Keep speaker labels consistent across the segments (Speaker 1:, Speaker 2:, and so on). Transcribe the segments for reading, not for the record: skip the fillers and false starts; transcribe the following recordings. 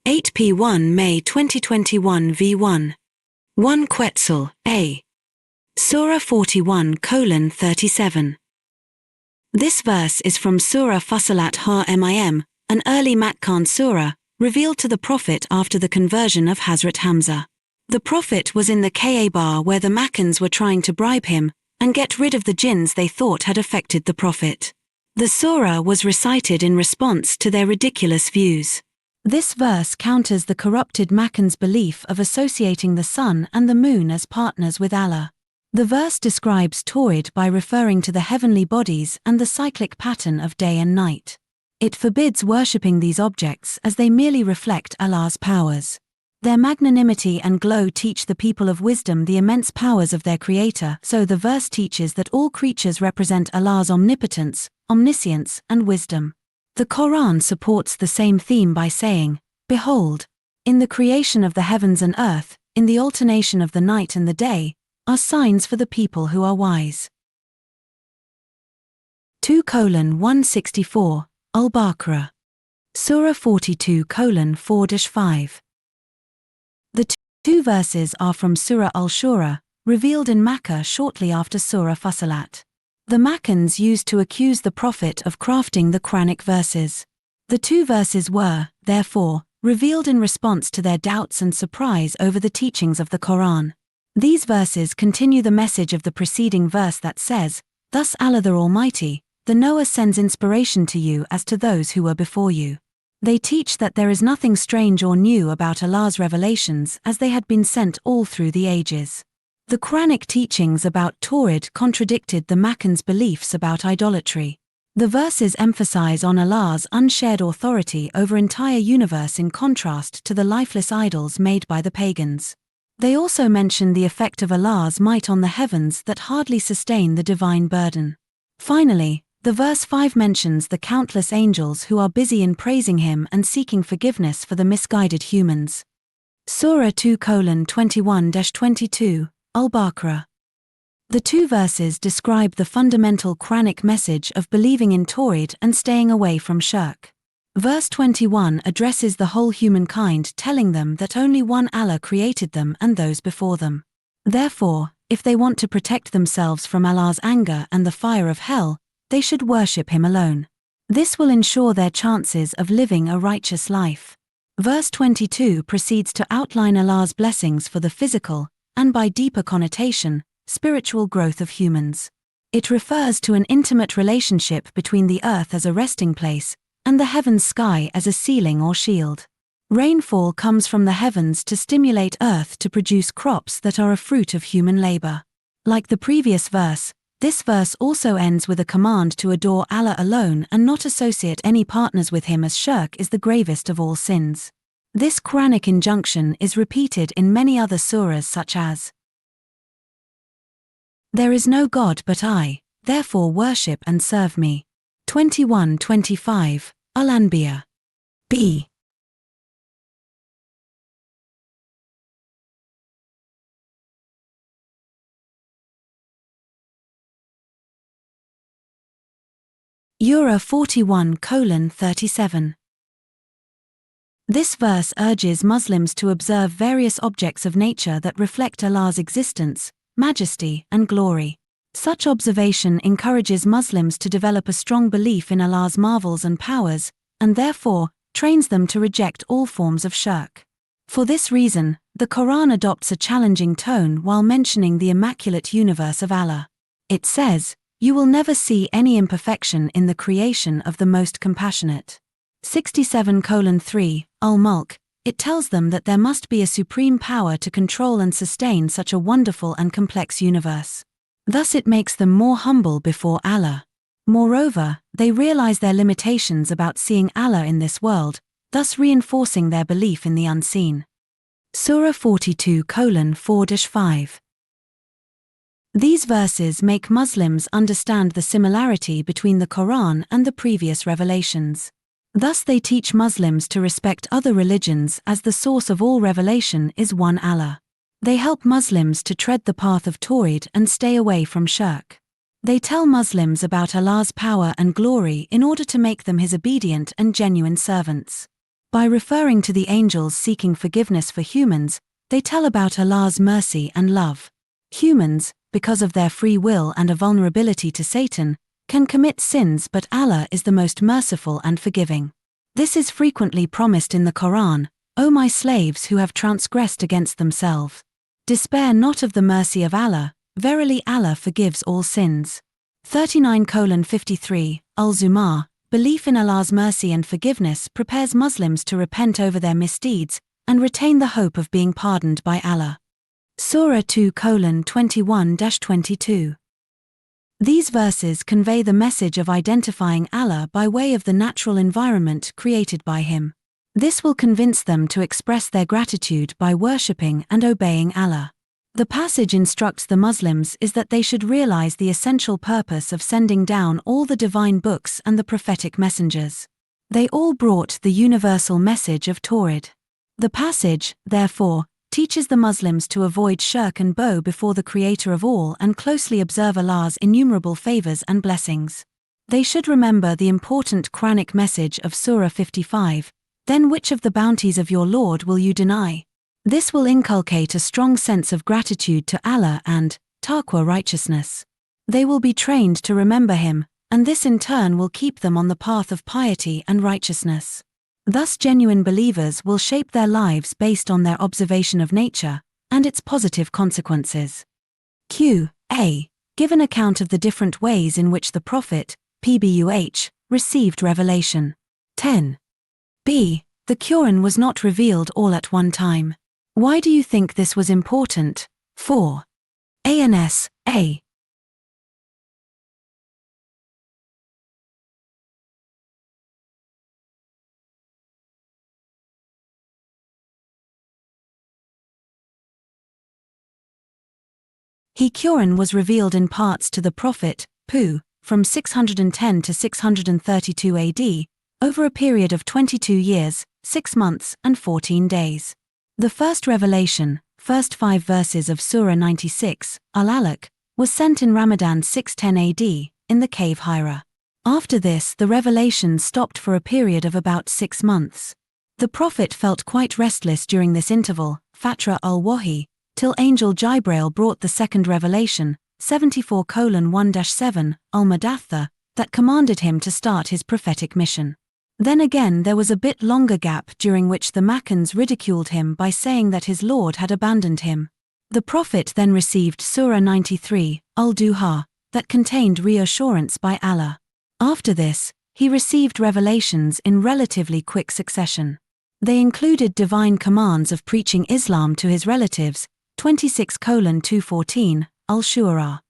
Speaker 1: 8p1 May 2021 v1. 1 Quetzal, A. Surah 41:37. This verse is from Surah Fussilat Ha-Mim, an early Makkan surah, revealed to the Prophet after the conversion of Hazrat Hamza. The Prophet was in the Kaaba where the Makkans were trying to bribe him and get rid of the jinns they thought had affected the Prophet. The surah was recited in response to their ridiculous views. This verse counters the corrupted Makkans' belief of associating the sun and the moon as partners with Allah. The verse describes Tawhid by referring to the heavenly bodies and the cyclic pattern of day and night. It forbids worshipping these objects as they merely reflect Allah's powers. Their magnanimity and glow teach the people of wisdom the immense powers of their Creator, so the verse teaches that all creatures represent Allah's omnipotence, omniscience, and wisdom. The Quran supports the same theme by saying, "Behold, in the creation of the heavens and earth, in the alternation of the night and the day, are signs for the people who are wise." 2:164, Al-Baqarah. Surah 42:4-5. The two verses are from Surah Al-Shura, revealed in Makkah shortly after Surah Fussilat. The Makkans used to accuse the Prophet of crafting the Quranic verses. The two verses were, therefore, revealed in response to their doubts and surprise over the teachings of the Quran. These verses continue the message of the preceding verse that says, "Thus Allah the Almighty, the Knower sends inspiration to you as to those who were before you." They teach that there is nothing strange or new about Allah's revelations as they had been sent all through the ages. The Quranic teachings about Tawhid contradicted the Makkans' beliefs about idolatry. The verses emphasize on Allah's unshared authority over entire universe in contrast to the lifeless idols made by the pagans. They also mention the effect of Allah's might on the heavens that hardly sustain the divine burden. Finally, the verse 5 mentions the countless angels who are busy in praising Him and seeking forgiveness for the misguided humans. Surah 2:21-22, Al-Baqarah. The two verses describe the fundamental Quranic message of believing in Tawhid and staying away from shirk. Verse 21 addresses the whole humankind, telling them that only one Allah created them and those before them. Therefore, if they want to protect themselves from Allah's anger and the fire of hell, they should worship Him alone. This will ensure their chances of living a righteous life. Verse 22 proceeds to outline Allah's blessings for the physical, and by deeper connotation, spiritual growth of humans. It refers to an intimate relationship between the earth as a resting place, and the heavens sky as a ceiling or shield. Rainfall comes from the heavens to stimulate earth to produce crops that are a fruit of human labor. Like the previous verse, this verse also ends with a command to adore Allah alone and not associate any partners with Him, as shirk is the gravest of all sins. This Quranic injunction is repeated in many other surahs such as, "There is no God but I, therefore worship and serve me." 21:25, Al-Anbiya. B. Surah 41:37. This verse urges Muslims to observe various objects of nature that reflect Allah's existence, majesty, and glory. Such observation encourages Muslims to develop a strong belief in Allah's marvels and powers, and therefore, trains them to reject all forms of shirk. For this reason, the Quran adopts a challenging tone while mentioning the immaculate universe of Allah. It says, "You will never see any imperfection in the creation of the Most Compassionate." 67:3, Al-Mulk. It tells them that there must be a supreme power to control and sustain such a wonderful and complex universe. Thus it makes them more humble before Allah. Moreover, they realize their limitations about seeing Allah in this world, thus reinforcing their belief in the unseen. Surah 42:4-5. These verses make Muslims understand the similarity between the Quran and the previous revelations. Thus they teach Muslims to respect other religions as the source of all revelation is one Allah. They help Muslims to tread the path of Tawhid and stay away from shirk. They tell Muslims about Allah's power and glory in order to make them His obedient and genuine servants. By referring to the angels seeking forgiveness for humans, they tell about Allah's mercy and love. Humans, because of their free will and a vulnerability to Satan, can commit sins, but Allah is the most merciful and forgiving. This is frequently promised in the Quran, "O my slaves who have transgressed against themselves, despair not of the mercy of Allah, verily Allah forgives all sins." 39:53, Al-Zumar, belief in Allah's mercy and forgiveness prepares Muslims to repent over their misdeeds and retain the hope of being pardoned by Allah. Surah 2:21-22. These verses convey the message of identifying Allah by way of the natural environment created by Him. This will convince them to express their gratitude by worshipping and obeying Allah. The passage instructs the Muslims is that they should realize the essential purpose of sending down all the divine books and the prophetic messengers. They all brought the universal message of Tawhid. The passage, therefore, teaches the Muslims to avoid shirk and bow before the Creator of all and closely observe Allah's innumerable favors and blessings. They should remember the important Quranic message of Surah 55, "Then which of the bounties of your Lord will you deny?" This will inculcate a strong sense of gratitude to Allah and taqwa, righteousness. They will be trained to remember Him, and this in turn will keep them on the path of piety and righteousness. Thus genuine believers will shape their lives based on their observation of nature and its positive consequences. Q.A. Give an account of the different ways in which the Prophet, PBUH, received revelation. 10. B. The Quran was not revealed all at one time. Why do you think this was important? 4. ANS, A. Quran was revealed in parts to the Prophet, Pu, from 610 to 632 AD, over a period of 22 years, 6 months and 14 days. The first revelation, first 5 verses of Surah 96, Al-Alaq, was sent in Ramadan 610 AD, in the cave Hira. After this the revelation stopped for a period of about 6 months. The Prophet felt quite restless during this interval, Fatra al-Wahi, till Angel Jibrail brought the second revelation, 74:1-7, Al-Madatha, that commanded him to start his prophetic mission. Then again there was a bit longer gap during which the Makkans ridiculed him by saying that his Lord had abandoned him. The Prophet then received Surah 93, Al-Duha, that contained reassurance by Allah. After this, he received revelations in relatively quick succession. They included divine commands of preaching Islam to his relatives, 26:214, Al-Shu'ara.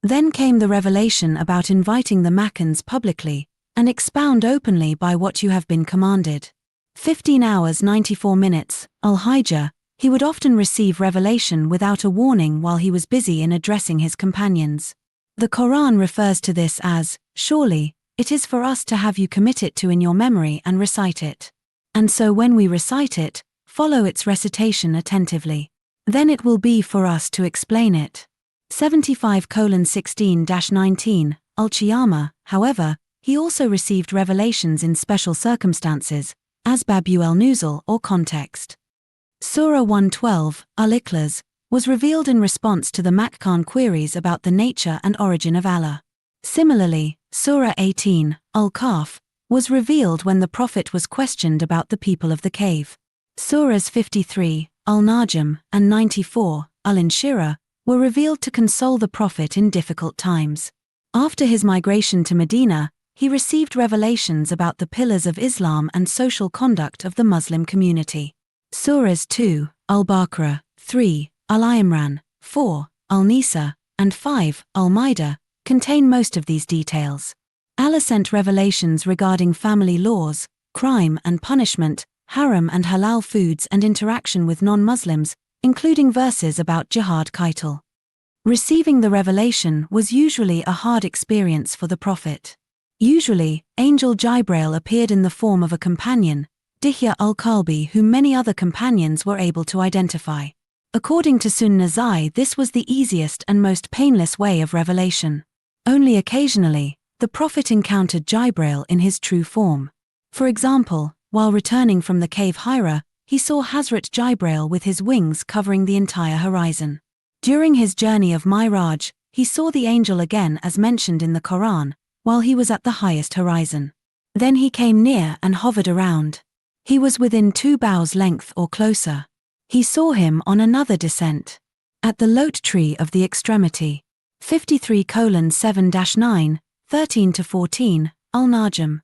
Speaker 1: Then came the revelation about inviting the Makkans publicly, and expound openly by what you have been commanded. 15 hours 94 minutes, Al-Hijjah, he would often receive revelation without a warning while he was busy in addressing his companions. The Quran refers to this as, "Surely, it is for us to have you commit it to in your memory and recite it. And so when we recite it, follow its recitation attentively. Then it will be for us to explain it." 75:16-19, Al-Qiyamah, however, he also received revelations in special circumstances, as Babu el-Nuzul or context. Surah 112, Al-Ikhlas, was revealed in response to the Makkan queries about the nature and origin of Allah. Similarly, Surah 18, Al-Kahf, was revealed when the Prophet was questioned about the people of the cave. Surahs 53, Al-Najm, and 94, Al-Inshirah, were revealed to console the Prophet in difficult times. After his migration to Medina, he received revelations about the pillars of Islam and social conduct of the Muslim community. Surahs 2, Al-Baqarah, 3, Al-Imran, 4, Al-Nisa, and 5, Al-Ma'idah, contain most of these details. Allah sent revelations regarding family laws, crime and punishment, haram and halal foods and interaction with non-Muslims, including verses about jihad qaital. Receiving the revelation was usually a hard experience for the Prophet. Usually, Angel Jibrail appeared in the form of a companion, Dihya al-Kalbi, whom many other companions were able to identify. According to Sunnah, this was the easiest and most painless way of revelation. Only occasionally, the Prophet encountered Jibrail in his true form. For example, while returning from the cave Hira, he saw Hazrat Jibreel with his wings covering the entire horizon. During his journey of Miraj, he saw the angel again as mentioned in the Quran, while he was at the highest horizon. Then he came near and hovered around. He was within 2 bows length or closer. He saw him on another descent. At the lote tree of the extremity. 53:7-9, 13-14, Al-Najm.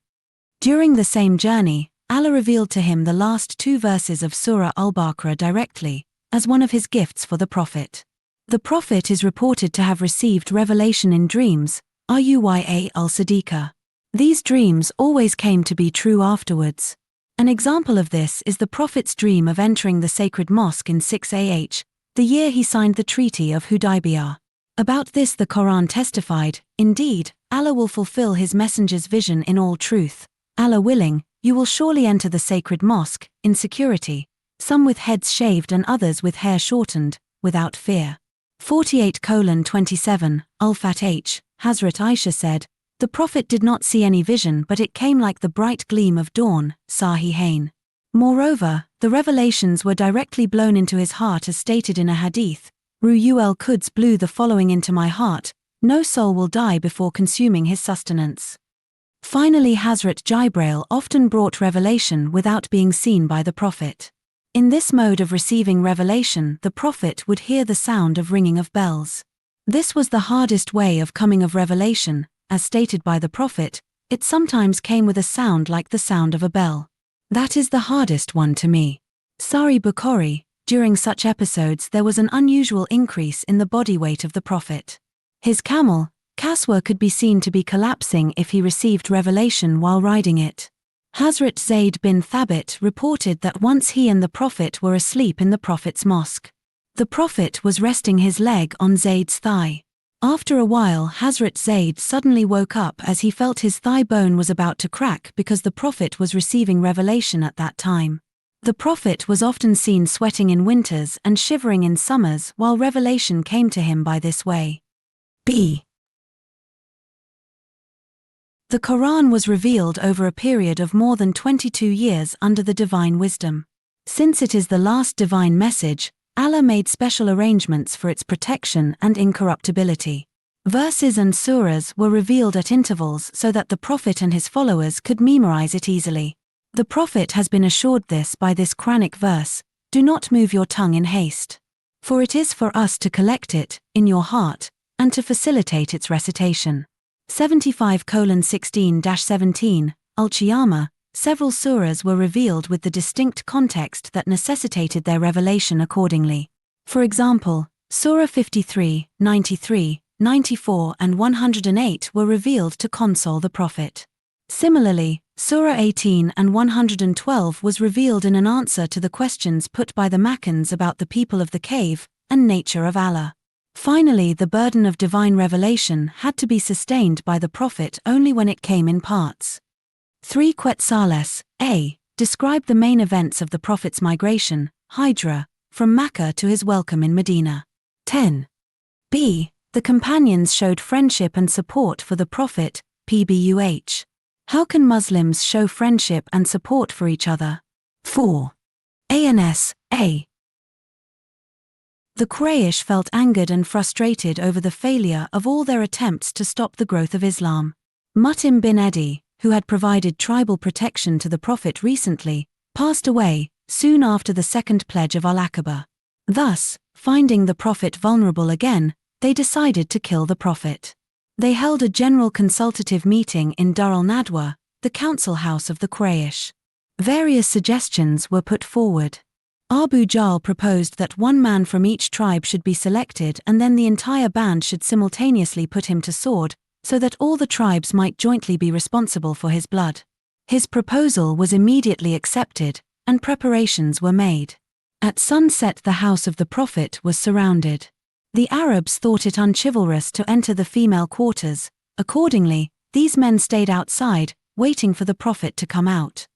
Speaker 1: During the same journey, Allah revealed to him the last 2 verses of Surah Al-Baqarah directly, as one of his gifts for the Prophet. The Prophet is reported to have received revelation in dreams, Ruya al-Sadiqa. These dreams always came to be true afterwards. An example of this is the Prophet's dream of entering the sacred mosque in 6 the year he signed the Treaty of Hudaybiyah. About this the Quran testified, "Indeed, Allah will fulfill his messenger's vision in all truth. Allah willing, you will surely enter the sacred mosque, in security, some with heads shaved and others with hair shortened, without fear." 48:27, Al-Fat H, Hazrat Aisha said, "The Prophet did not see any vision but it came like the bright gleam of dawn, Sahihain. Moreover, the revelations were directly blown into his heart as stated in a hadith, Ru'ul Quds blew the following into my heart, no soul will die before consuming his sustenance." Finally, Hazrat Jibreel often brought revelation without being seen by the Prophet. In this mode of receiving revelation, the Prophet would hear the sound of ringing of bells. This was the hardest way of coming of revelation, as stated by the Prophet, it sometimes came with a sound like the sound of a bell. That is the hardest one to me. Sahih Bukhari, during such episodes there was an unusual increase in the body weight of the Prophet. His camel, Kaswa, could be seen to be collapsing if he received revelation while riding it. Hazrat Zayd bin Thabit reported that once he and the Prophet were asleep in the Prophet's mosque. The Prophet was resting his leg on Zayd's thigh. After a while Hazrat Zayd suddenly woke up as he felt his thigh bone was about to crack because the Prophet was receiving revelation at that time. The Prophet was often seen sweating in winters and shivering in summers while revelation came to him by this way. B. The Quran was revealed over a period of more than 22 years under the divine wisdom. Since it is the last divine message, Allah made special arrangements for its protection and incorruptibility. Verses and surahs were revealed at intervals so that the Prophet and his followers could memorize it easily. The Prophet has been assured this by this Quranic verse, "Do not move your tongue in haste. For it is for us to collect it, in your heart, and to facilitate its recitation." 75:16-17, Al-Qiyamah. Several surahs were revealed with the distinct context that necessitated their revelation accordingly. For example, Surah 53, 93, 94 and 108 were revealed to console the Prophet. Similarly, Surah 18 and 112 was revealed in an answer to the questions put by the Makkans about the people of the cave and nature of Allah. Finally, the burden of divine revelation had to be sustained by the Prophet only when it came in parts. 3 Quetzales, A. Describe the main events of the Prophet's migration, Hijra, from Mecca to his welcome in Medina. 10. B. The companions showed friendship and support for the Prophet, Pbuh. How can Muslims show friendship and support for each other? 4. Ans, A. The Quraysh felt angered and frustrated over the failure of all their attempts to stop the growth of Islam. Mutim bin Edi, who had provided tribal protection to the Prophet recently, passed away soon after the second pledge of Al-Aqaba. Thus, finding the Prophet vulnerable again, they decided to kill the Prophet. They held a general consultative meeting in Dar al-Nadwa, the council house of the Quraysh. Various suggestions were put forward. Abu Jahl proposed that one man from each tribe should be selected and then the entire band should simultaneously put him to sword, so that all the tribes might jointly be responsible for his blood. His proposal was immediately accepted, and preparations were made. At sunset the house of the Prophet was surrounded. The Arabs thought it unchivalrous to enter the female quarters. Accordingly, these men stayed outside, waiting for the Prophet to come out.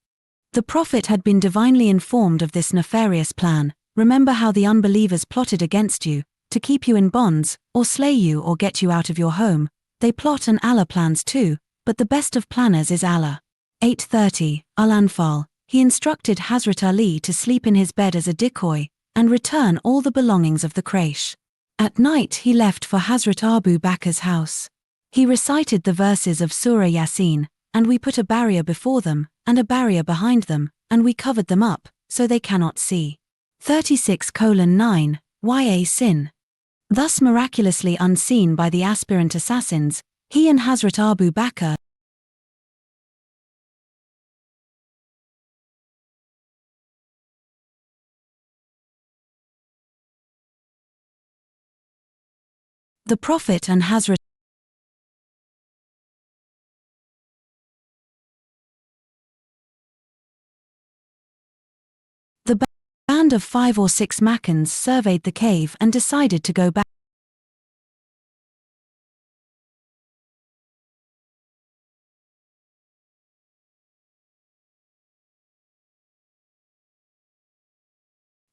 Speaker 1: The Prophet had been divinely informed of this nefarious plan. Remember how the unbelievers plotted against you, to keep you in bonds, or slay you or get you out of your home. They plot and Allah plans too, but the best of planners is Allah. 8:30, Al-Anfal, he instructed Hazrat Ali to sleep in his bed as a decoy, and return all the belongings of the crèche. At night he left for Hazrat Abu Bakr's house. He recited the verses of Surah Yasin, and we put a barrier before them, and a barrier behind them, and we covered them up, so they cannot see. 36:9, Ya Sin. Thus miraculously unseen by the aspirant assassins, he and Hazrat Abu Bakr the Prophet and Hazrat the band of 5 or 6 Makkans surveyed the cave and decided to go back.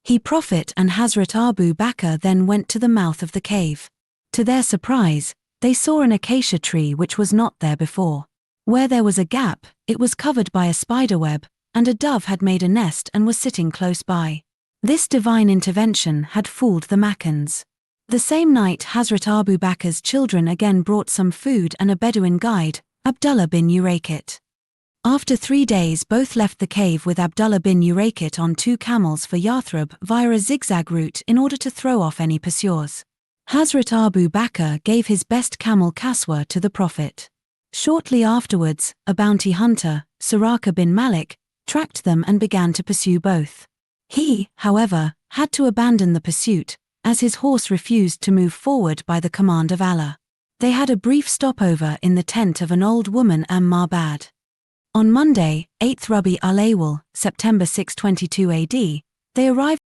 Speaker 1: He Prophet and Hazrat Abu Bakr then went to the mouth of the cave. To their surprise, they saw an acacia tree which was not there before. Where there was a gap, it was covered by a spiderweb, and a dove had made a nest and was sitting close by. This divine intervention had fooled the Makkans. The same night Hazrat Abu Bakr's children again brought some food and a Bedouin guide, Abdullah bin Urakit. After 3 days both left the cave with Abdullah bin Urakit on 2 camels for Yathrib via a zigzag route in order to throw off any pursuers. Hazrat Abu Bakr gave his best camel Kaswa to the Prophet. Shortly afterwards, a bounty hunter, Suraka bin Malik, tracked them and began to pursue both. He, however, had to abandon the pursuit, as his horse refused to move forward by the command of Allah. They had a brief stopover in the tent of an old woman Marbad. On Monday, 8th Rabi al-Awwal, September 622 AD, they arrived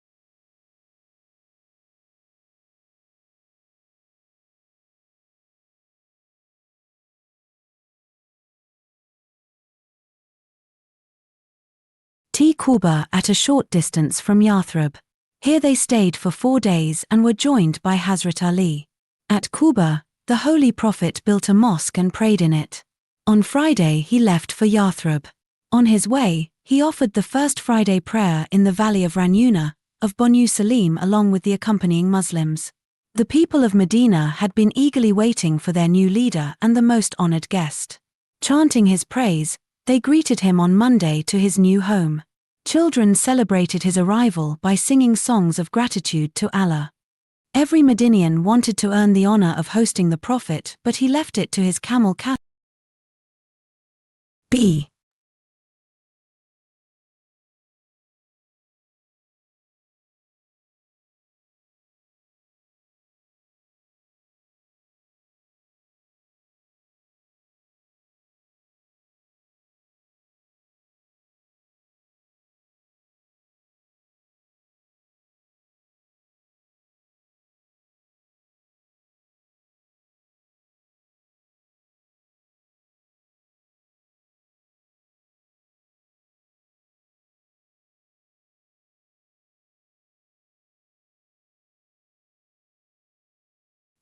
Speaker 1: Quba at a short distance from Yathrib. Here they stayed for 4 days and were joined by Hazrat Ali. At Quba, the Holy Prophet built a mosque and prayed in it. On Friday he left for Yathrib. On his way, he offered the first Friday prayer in the valley of Ranuna, of Banu Salim along with the accompanying Muslims. The people of Medina had been eagerly waiting for their new leader and the most honored guest. Chanting his praise, they greeted him on Monday to his new home. Children celebrated his arrival by singing songs of gratitude to Allah. Every Medinian wanted to earn the honor of hosting the Prophet, but he left it to his camel B.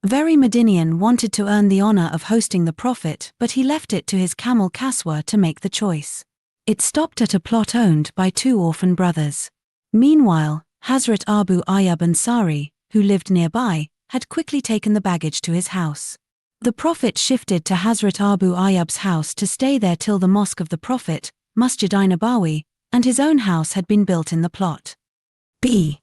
Speaker 1: Very Medinian wanted to earn the honor of hosting the Prophet, but he left it to his camel Kaswa to make the choice. It stopped at a plot owned by 2 orphan brothers. Meanwhile, Hazrat Abu Ayyub Ansari, who lived nearby, had quickly taken the baggage to his house. The Prophet shifted to Hazrat Abu Ayyub's house to stay there till the Mosque of the Prophet, Masjid-i Nabawi, and his own house had been built in the plot. B.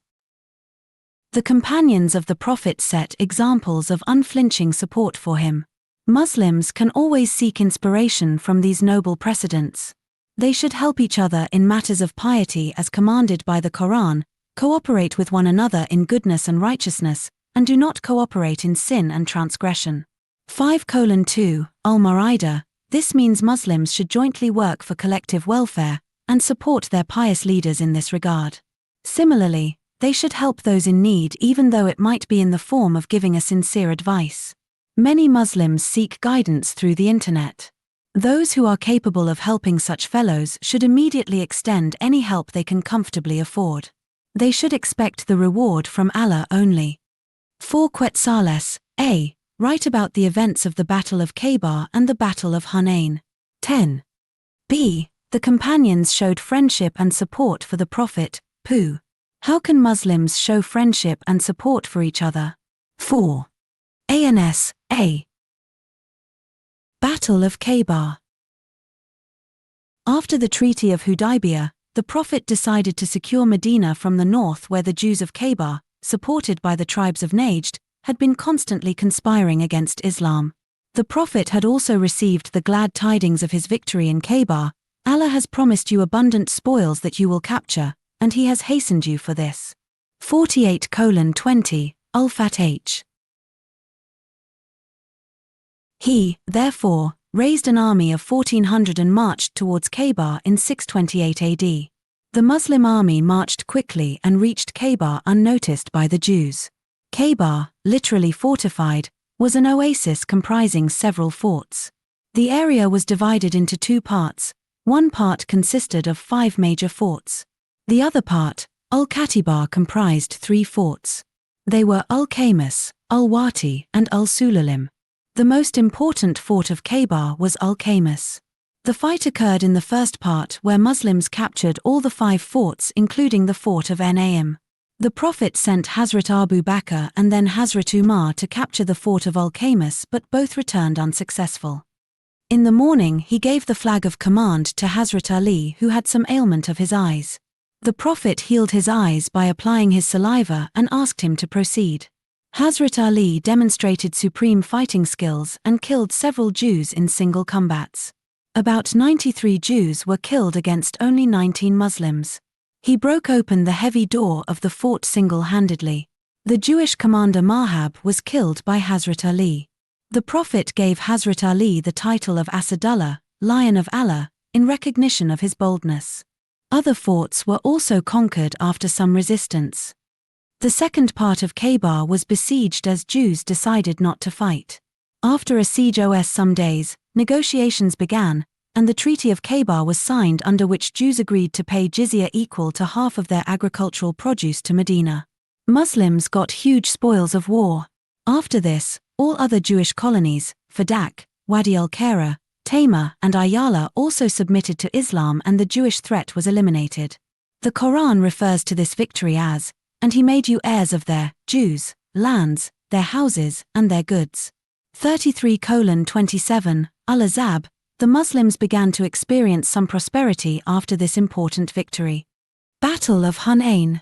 Speaker 1: The companions of the Prophet set examples of unflinching support for him. Muslims can always seek inspiration from these noble precedents. They should help each other in matters of piety as commanded by the Quran, cooperate with one another in goodness and righteousness, and do not cooperate in sin and transgression. 5:2 Al-Ma'idah. This means Muslims should jointly work for collective welfare, and support their pious leaders in this regard. Similarly, they should help those in need even though it might be in the form of giving a sincere advice. Many Muslims seek guidance through the internet. Those who are capable of helping such fellows should immediately extend any help they can comfortably afford. They should expect the reward from Allah only. 4 Quetzales, A. Write about the events of the Battle of Khaybar and the Battle of Hunain. 10. B. The companions showed friendship and support for the Prophet. Pooh. How can Muslims show friendship and support for each other? 4. A. Battle of Khaybar. After the Treaty of Hudaybiyah, the Prophet decided to secure Medina from the north, where the Jews of Khaybar, supported by the tribes of Najd, had been constantly conspiring against Islam. The Prophet had also received the glad tidings of his victory in Khaybar. Allah has promised you abundant spoils that you will capture, and he has hastened you for this. 48:20, Al-Fat H. He, therefore, raised an army of 1,400 and marched towards Khaybar in 628 AD. The Muslim army marched quickly and reached Khaybar unnoticed by the Jews. Khaybar, literally fortified, was an oasis comprising several forts. The area was divided into two parts. One part consisted of 5 major forts. The other part, Al-Katibar, comprised 3 forts. They were Al-Khamis, Al-Wati, and Al-Sulalim. The most important fort of Khaybar was Al-Khamis. The fight occurred in the first part, where Muslims captured all the 5 forts including the fort of Naim. The Prophet sent Hazrat Abu Bakr and then Hazrat Umar to capture the fort of Al-Khamis, but both returned unsuccessful. In the morning he gave the flag of command to Hazrat Ali, who had some ailment of his eyes. The Prophet healed his eyes by applying his saliva and asked him to proceed. Hazrat Ali demonstrated supreme fighting skills and killed several Jews in single combats. About 93 Jews were killed against only 19 Muslims. He broke open the heavy door of the fort single-handedly. The Jewish commander Mahab was killed by Hazrat Ali. The Prophet gave Hazrat Ali the title of Asadullah, Lion of Allah, in recognition of his boldness. Other forts were also conquered after some resistance. The second part of Khaybar was besieged as Jews decided not to fight. After a siege of some days, negotiations began, and the Treaty of Khaybar was signed, under which Jews agreed to pay jizya equal to half of their agricultural produce to Medina. Muslims got huge spoils of war. After this, all other Jewish colonies, Fadak, Wadi al-Kara, Tamar, and Ayala also submitted to Islam, and the Jewish threat was eliminated. The Quran refers to this victory as, "And he made you heirs of their, Jews, lands, their houses, and their goods." 33:27, Al-Ahzab. The Muslims began to experience some prosperity after this important victory. Battle of Hunain.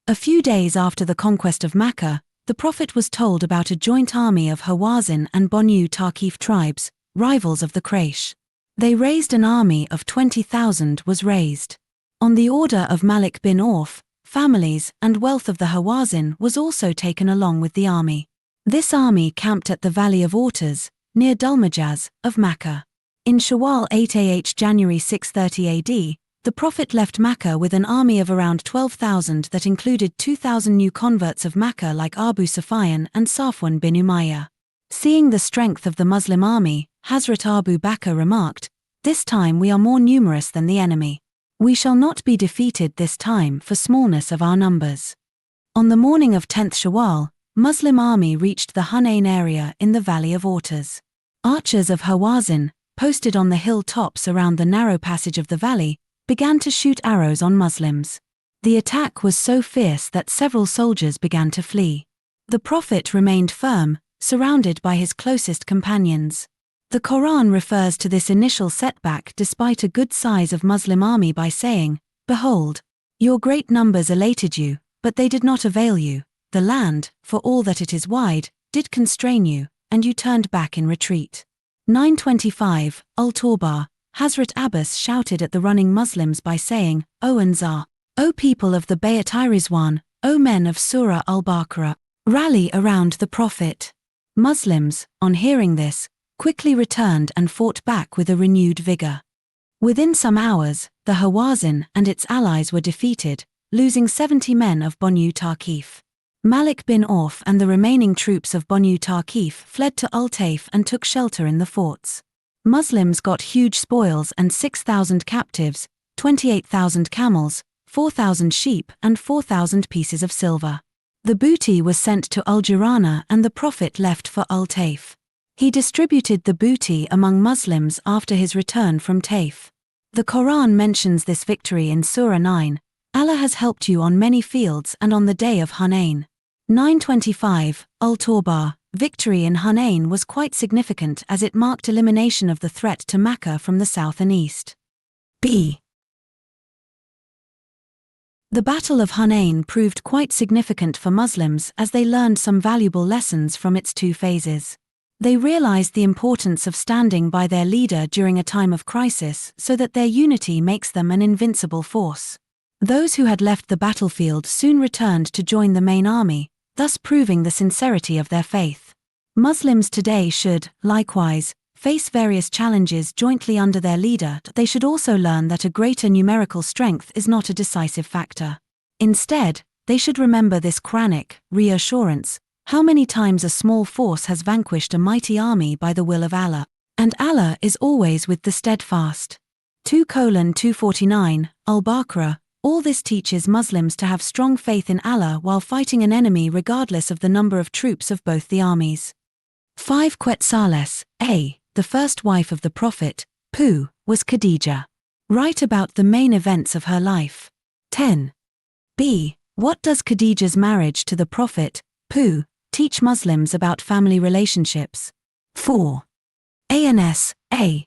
Speaker 1: A few days after the conquest of Mecca, the Prophet was told about a joint army of Hawazin and Banu Tarkif tribes, rivals of the Quraysh. They raised an army of 20,000 was raised. On the order of Malik bin Auf, families and wealth of the Hawazin was also taken along with the army. This army camped at the Valley of Waters, near Dulmajaz, of Mecca. In Shawwal 8 January 630 AD, the Prophet left Mecca with an army of around 12,000 that included 2,000 new converts of Mecca like Abu Sufyan and Safwan bin Umayyah. Seeing the strength of the Muslim army, Hazrat Abu Bakr remarked, "This time we are more numerous than the enemy. We shall not be defeated this time for smallness of our numbers." On the morning of 10th Shawwal, Muslim army reached the Hunain area in the Valley of Waters. Archers of Hawazin, posted on the hill tops around the narrow passage of the valley, began to shoot arrows on Muslims. The attack was so fierce that several soldiers began to flee. The Prophet remained firm, surrounded by his closest companions. The Quran refers to this initial setback despite a good size of Muslim army by saying, "Behold, your great numbers elated you, but they did not avail you. The land, for all that it is wide, did constrain you, and you turned back in retreat." 925, Al-Tawbah. Hazrat Abbas shouted at the running Muslims by saying, "O Ansar, O people of the Bayat Rizwan, O men of Surah al-Baqarah, rally around the Prophet." Muslims, on hearing this, quickly returned and fought back with a renewed vigor. Within some hours, the Hawazin and its allies were defeated, losing 70 men of Banu Tarkif. Malik bin Auf and the remaining troops of Banu Tarkif fled to Al-Taif and took shelter in the forts. Muslims got huge spoils and 6,000 captives, 28,000 camels, 4,000 sheep and 4,000 pieces of silver. The booty was sent to Al-Jirana and the Prophet left for Al-Taif. He distributed the booty among Muslims after his return from Taif. The Quran mentions this victory in Surah 9, Allah has helped you on many fields and on the day of Hunayn. 925, Al-Tawbah, victory in Hunayn was quite significant as it marked elimination of the threat to Mecca from the south and east. B. The Battle of Hunayn proved quite significant for Muslims as they learned some valuable lessons from its two phases. They realized the importance of standing by their leader during a time of crisis so that their unity makes them an invincible force. Those who had left the battlefield soon returned to join the main army, thus proving the sincerity of their faith. Muslims today should, likewise, face various challenges jointly under their leader. They should also learn that a greater numerical strength is not a decisive factor. Instead, they should remember this Quranic reassurance: how many times a small force has vanquished a mighty army by the will of Allah, and Allah is always with the steadfast. 2:249, Al-Baqarah. All this teaches Muslims to have strong faith in Allah while fighting an enemy regardless of the number of troops of both the armies. 5. Quetzales, A. The first wife of the Prophet, Pu, was Khadija. Write about the main events of her life. 10. B. What does Khadija's marriage to the Prophet, Pu, teach Muslims about family relationships? 4. Ans, A.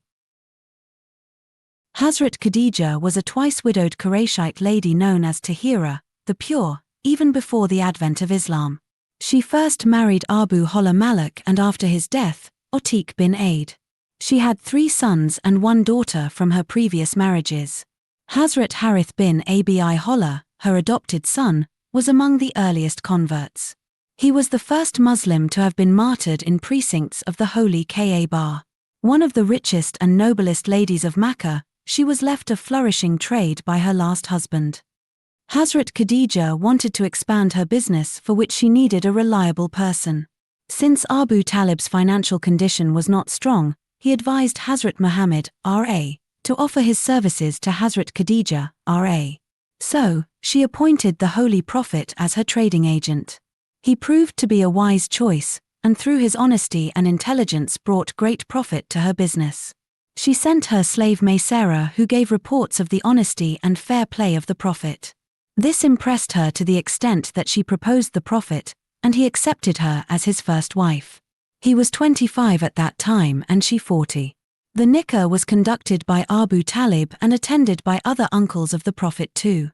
Speaker 1: Hazrat Khadija was a twice-widowed Qurayshite lady known as Tahira, the Pure, even before the advent of Islam. She first married Abu Holla Malik and after his death, Otik bin Aid. She had 3 sons and 1 daughter from her previous marriages. Hazrat Harith bin Abi Holla, her adopted son, was among the earliest converts. He was the first Muslim to have been martyred in precincts of the holy Kaaba. One of the richest and noblest ladies of Makkah, she was left a flourishing trade by her last husband. Hazrat Khadija wanted to expand her business, for which she needed a reliable person. Since Abu Talib's financial condition was not strong, he advised Hazrat Muhammad, R.A., to offer his services to Hazrat Khadija, R.A. So, she appointed the Holy Prophet as her trading agent. He proved to be a wise choice, and through his honesty and intelligence brought great profit to her business. She sent her slave Maysara, who gave reports of the honesty and fair play of the Prophet. This impressed her to the extent that she proposed the Prophet, and he accepted her as his first wife. He was 25 at that time and she 40. The nikah was conducted by Abu Talib and attended by other uncles of the Prophet too.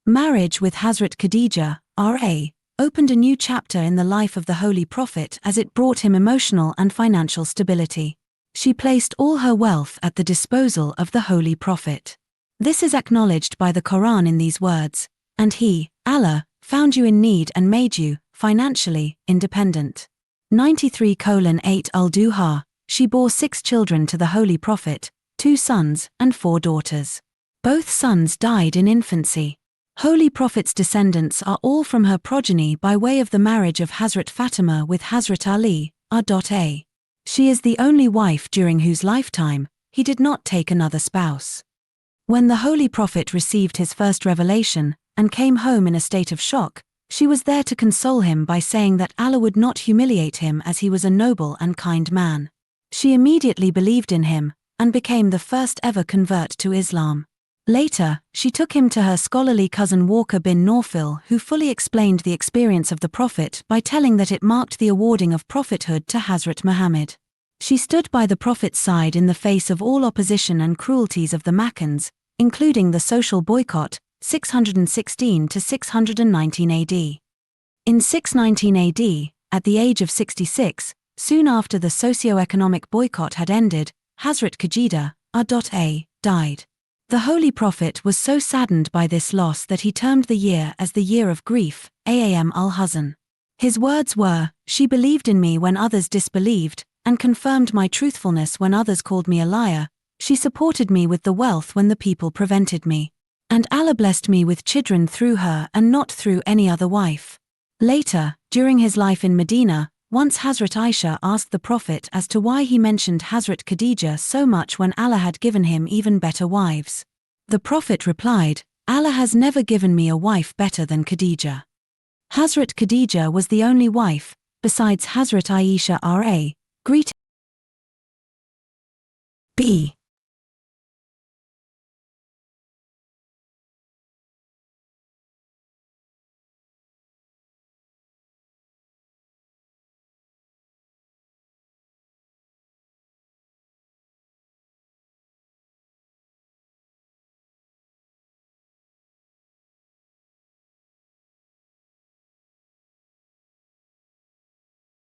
Speaker 1: Marriage with Hazrat Khadija, R.A., opened a new chapter in the life of the Holy Prophet as it brought him emotional and financial stability. She placed all her wealth at the disposal of the Holy Prophet. This is acknowledged by the Quran in these words: "And he, Allah, found you in need and made you, financially, independent." 93:8 Al-Duha, she bore 6 children to the Holy Prophet, 2 sons and 4 daughters. Both sons died in infancy. Holy Prophet's descendants are all from her progeny by way of the marriage of Hazrat Fatima with Hazrat Ali, R.A. She is the only wife during whose lifetime he did not take another spouse. When the Holy Prophet received his first revelation, and came home in a state of shock, she was there to console him by saying that Allah would not humiliate him as he was a noble and kind man. She immediately believed in him, and became the first ever convert to Islam. Later, she took him to her scholarly cousin Walker bin Nawfil, who fully explained the experience of the Prophet by telling that it marked the awarding of prophethood to Hazrat Muhammad. She stood by the Prophet's side in the face of all opposition and cruelties of the Makkans, including the social boycott, 616 to 619 AD. In 619 AD, at the age of 66, soon after the socio-economic boycott had ended, Hazrat Khadija, R.A., died. The Holy Prophet was so saddened by this loss that he termed the year as the year of grief, Aam al-Huzn. His words were, "She believed in me when others disbelieved, and confirmed my truthfulness when others called me a liar. She supported me with the wealth when the people prevented me. And Allah blessed me with children through her and not through any other wife." Later, during his life in Medina, once Hazrat Aisha asked the Prophet as to why he mentioned Hazrat Khadija so much when Allah had given him even better wives. The Prophet replied, Allah has never given me a wife better than Khadija. Hazrat Khadija was the only wife, besides Hazrat Aisha R.A., greeted B.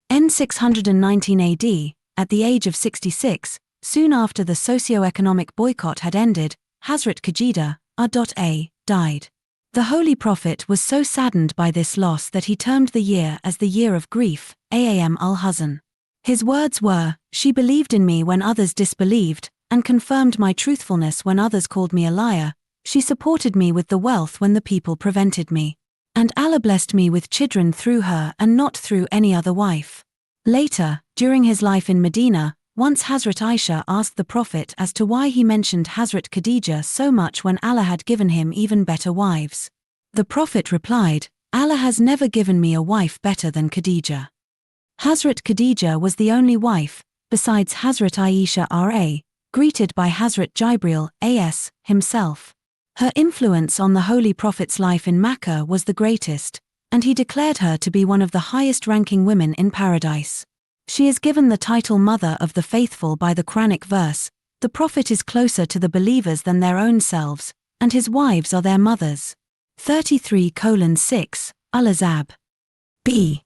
Speaker 1: N 619 AD, at the age of 66, soon after the socio-economic boycott had ended, Hazrat Khadija R.A. died. The Holy Prophet was so saddened by this loss that he termed the year as the year of grief, Aam al-Huzn. His words were, "She believed in me when others disbelieved, and confirmed my truthfulness when others called me a liar. She supported me with the wealth when the people prevented me. And Allah blessed me with children through her and not through any other wife." Later, during his life in Medina, once Hazrat Aisha asked the Prophet as to why he mentioned Hazrat Khadija so much when Allah had given him even better wives. The Prophet replied, "Allah has never given me a wife better than Khadija." Hazrat Khadija was the only wife, besides Hazrat Aisha R.A., greeted by Hazrat Jibril A.S. himself. Her influence on the Holy Prophet's life in Makkah was the greatest, and he declared her to be one of the highest-ranking women in paradise. She is given the title Mother of the Faithful by the Quranic verse, "The Prophet is closer to the believers than their own selves, and his wives are their mothers." 33:6, Al-Ahzab. B.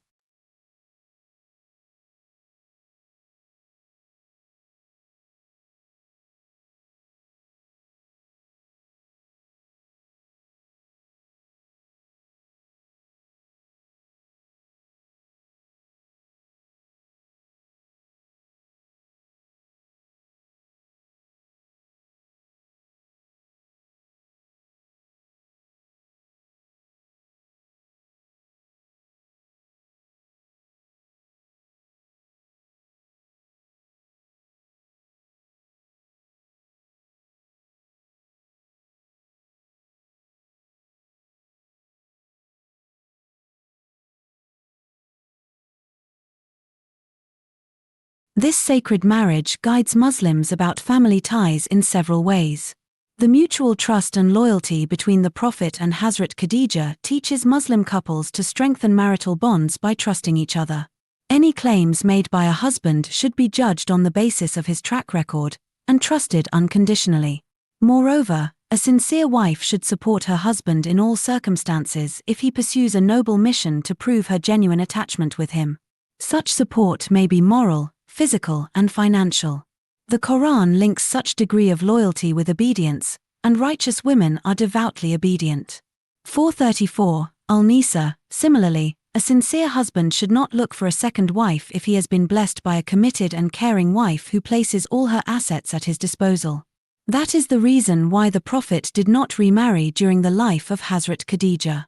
Speaker 1: This sacred marriage guides Muslims about family ties in several ways. The mutual trust and loyalty between the Prophet and Hazrat Khadija teaches Muslim couples to strengthen marital bonds by trusting each other. Any claims made by a husband should be judged on the basis of his track record, and trusted unconditionally. Moreover, a sincere wife should support her husband in all circumstances if he pursues a noble mission to prove her genuine attachment with him. Such support may be moral, physical, and financial. The Quran links such degree of loyalty with obedience, and righteous women are devoutly obedient. 434, Al-Nisa. Similarly, a sincere husband should not look for a second wife if he has been blessed by a committed and caring wife who places all her assets at his disposal. That is the reason why the Prophet did not remarry during the life of Hazrat Khadija.